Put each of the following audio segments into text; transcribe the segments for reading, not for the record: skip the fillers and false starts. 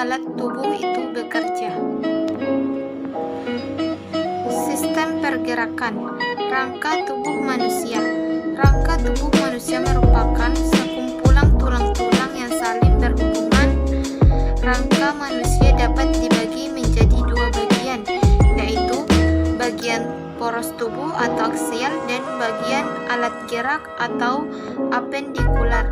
alat tubuh itu bekerja. Sistem pergerakan. Rangka tubuh manusia. Rangka tubuh manusia merupakan sekumpulan tulang-tulang yang saling berhubungan. Rangka manusia dapat dibagi menjadi dua bagian, yaitu bagian poros tubuh atau aksial dan bagian alat gerak atau apendikular.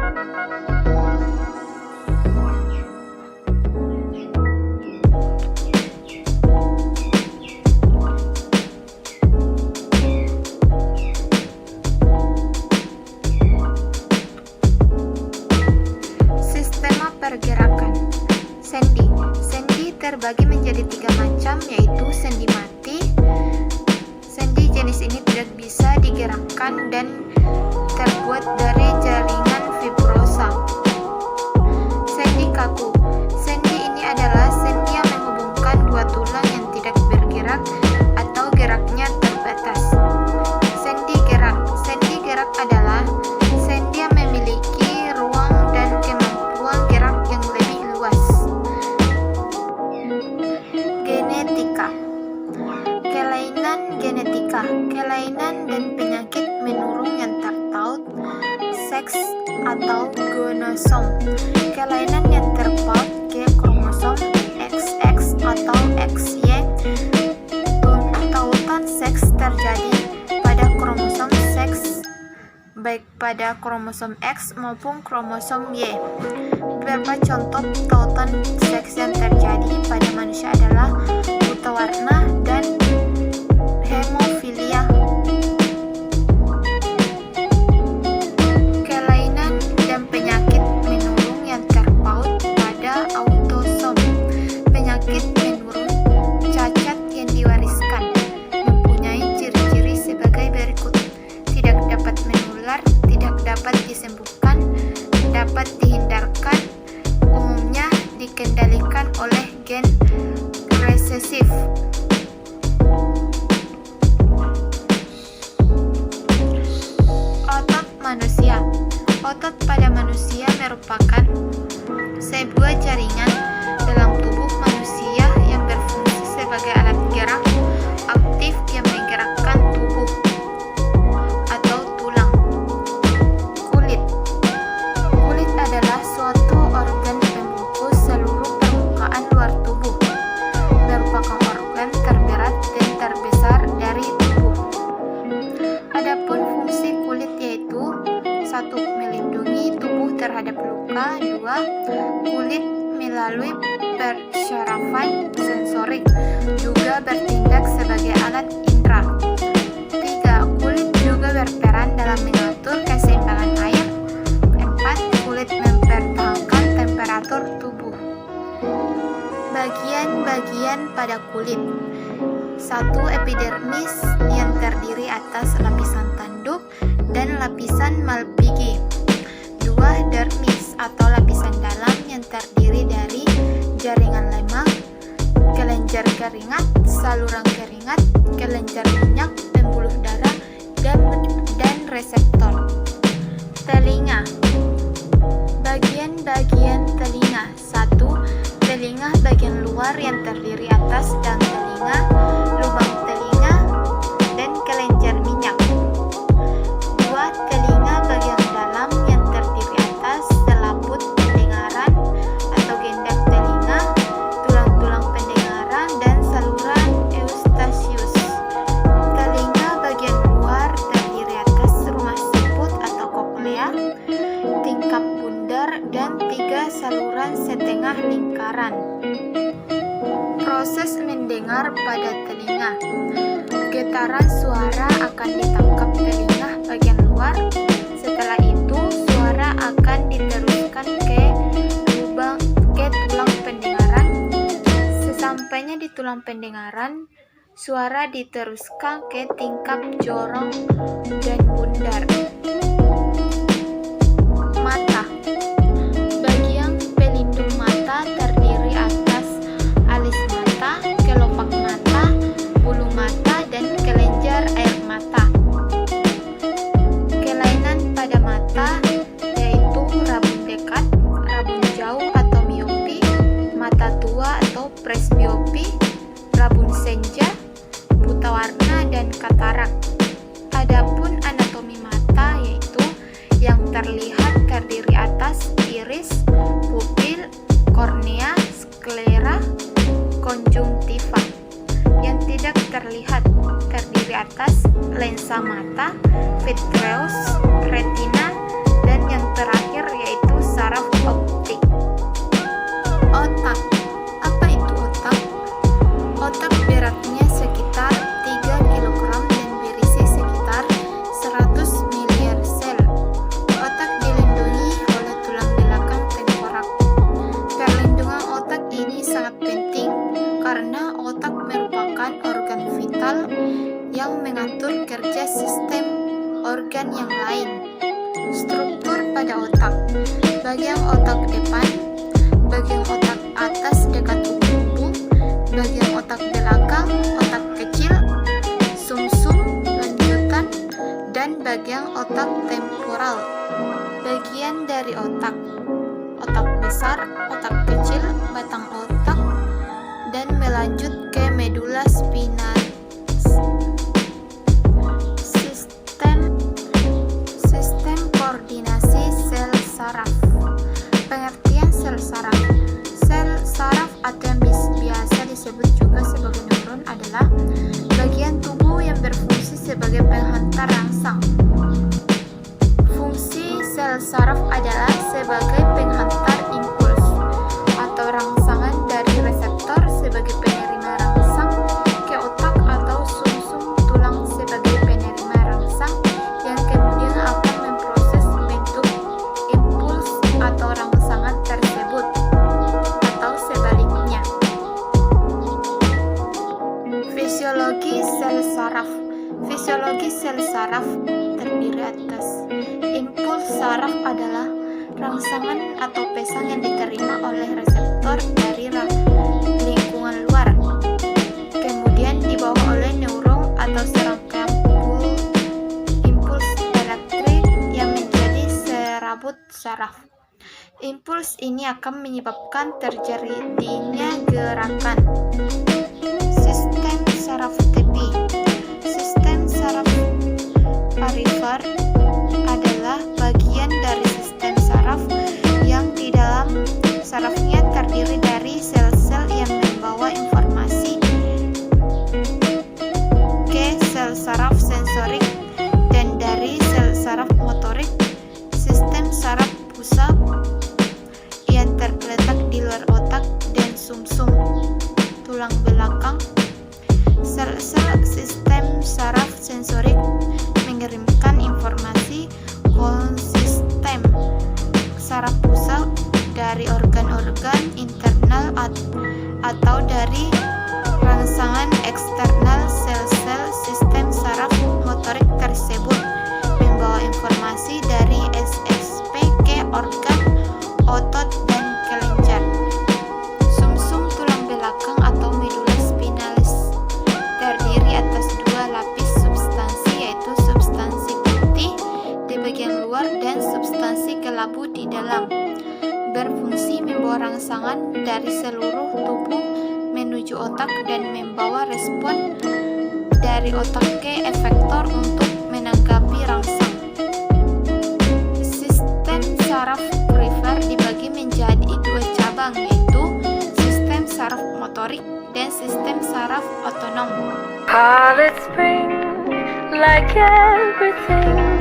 Pergerakan. Sendi. Sendi terbagi menjadi 3 macam, yaitu sendi mati. Sendi jenis ini tidak bisa digerakkan dan terbuat dari jaringan fibrosa. Sendi kaku. Sendi ini adalah sendi yang menghubungkan dua tulang yang tidak bergerak atau geraknya terbatas. Sendi gerak. Sendi gerak adalah sendi yang memiliki ruang dan kemampuan gerak yang lebih luas. Genetika. Kelainan genetika. Kelainan dan penyakit menurun yang terpaut seks atau gonosom. Kelainan yang terpaut ke kromosom XX atau XY. Tautan seks terjadi pada kromosom seks, baik pada kromosom X maupun kromosom Y. Beberapa contoh tautan seks yang terjadi pada manusia adalah buta warna dan hemofilia. Kelainan dan penyakit menurun yang terpaut pada autosom. Penyakit menurun cacat yang diwariskan mempunyai ciri-ciri sebagai berikut: tidak dapat menular, tidak dapat disembuhkan, dapat dihindarkan, umumnya dikendalikan oleh gen resesif. Otot manusia. Otot pada manusia merupakan sebuah jaringan dalam tubuh manusia yang berfungsi sebagai alat gerak aktif yang menggerakkan tubuh atau tulang. Kulit. Kulit adalah suatu organ pembungkus seluruh permukaan luar tubuh. Merupakan organ terberat dan terbesar dari tubuh. Adapun fungsi kulit yaitu: 1. Melindungi tubuh terhadap luka. 2. Kulit melalui persyarafan sensorik juga bertindak sebagai alat indera. 3. Kulit juga berperan dalam mengatur keseimbangan air. 4. Kulit mempertahankan temperatur tubuh. Bagian-bagian pada kulit. 1. Epidermis yang terdiri atas lapisan tanduk dan lapisan malpighi. 2. Dermis atau lapisan dalam yang terdiri dari jaringan lemak, kelenjar keringat, saluran keringat, kelenjar minyak, pembuluh darah, dan reseptor. Telinga. Bagian-bagian telinga. 1. Telinga bagian luar yang terdiri atas dan telinga, lubang telinga, dan kelenjar minyak. 2. Telinga bagian dalam yang terdiri atas selaput pendengaran atau gendak telinga, tulang-tulang pendengaran, dan saluran eustasius. Telinga bagian luar terdiri atas rumah siput atau koklea, tingkap bundar, dan 3 saluran setengah lingkaran. Proses mendengar pada telinga. Getaran suara akan ditangkap telinga bagian luar. Setelah itu, suara akan diteruskan ke tulang pendengaran. Sesampainya di tulang pendengaran, suara diteruskan ke tingkap jorong dan bundar. Mata. Bagian pelindung mata terdiri atas alis mata, kelopak mata, bulu mata, dan kelenjar air mata. Kelainan pada mata yaitu rabun dekat, rabun jauh atau miopi, mata tua, vitreous, retina, dan yang terakhir yaitu saraf optik. Otak. Apa itu otak? Otak beratnya sekitar 3 kg dan berisi sekitar 100 miliar sel. Otak dilindungi oleh tulang belakang tengkorak. Perlindungan otak ini sangat penting karena otak merupakan organ vital yang mengatur kerja sistem organ yang lain. Struktur pada otak. Bagian otak depan, bagian otak atas dekat tubuh, bagian otak belakang, otak kecil, sumsum, lanjutan, dan bagian otak temporal. Bagian dari otak. Otak besar, otak kecil, batang otak, dan melanjut ke medula spinalis. Sistem koordinasi sel saraf. Pengertian sel saraf. Sel saraf atau biasa disebut juga sebagai neuron adalah bagian tubuh yang berfungsi sebagai penghantar rangsang. Fungsi sel saraf adalah sebagai penghantar impuls atau rangsangan dari reseptor sebagai penerima rangsang ke otak atau sumsum tulang sebagai penerima rangsang yang kemudian akan memproses bentuk impuls atau rangsangan tersebut atau sebaliknya. Fisiologi sel saraf. Fisiologi sel saraf terdiri atas impuls saraf adalah rangsangan atau pesan yang diterima oleh reseptor dari lingkungan luar, kemudian dibawa oleh neuron atau serangkaian impuls elektrik yang menjadi serabut saraf. Impuls ini akan menyebabkan terjadinya gerakan. Sistem saraf tepi. Sistem saraf parifer adalah bagian dari sistem saraf yang di dalam sarafnya terdiri dari sel-sel yang membawa informasi ke sel saraf sensorik dan dari sel saraf motorik. Sistem saraf pusat yang terletak di luar otak dan sumsum tulang belakang. Sel-sel sistem saraf sensorik mengirimkan informasi konsistem saraf pusat dari organ-organ internal atau dari rangsangan eksternal. Sel-sel sistem saraf motorik tersebut membawa informasi dari SSP ke organ, otot, dan kelenjar. Sumsum tulang belakang atau medula spinalis terdiri atas 2 lapis substansi, yaitu substansi putih di bagian luar dan substansi kelabu di dalam. Berfungsi membawa rangsangan dari seluruh tubuh menuju otak dan membawa respon dari otak ke efektor untuk menanggapi rangsang. Sistem saraf perifer dibagi menjadi 2 cabang, yaitu sistem saraf motorik dan sistem saraf otonom. Call it spring, like everything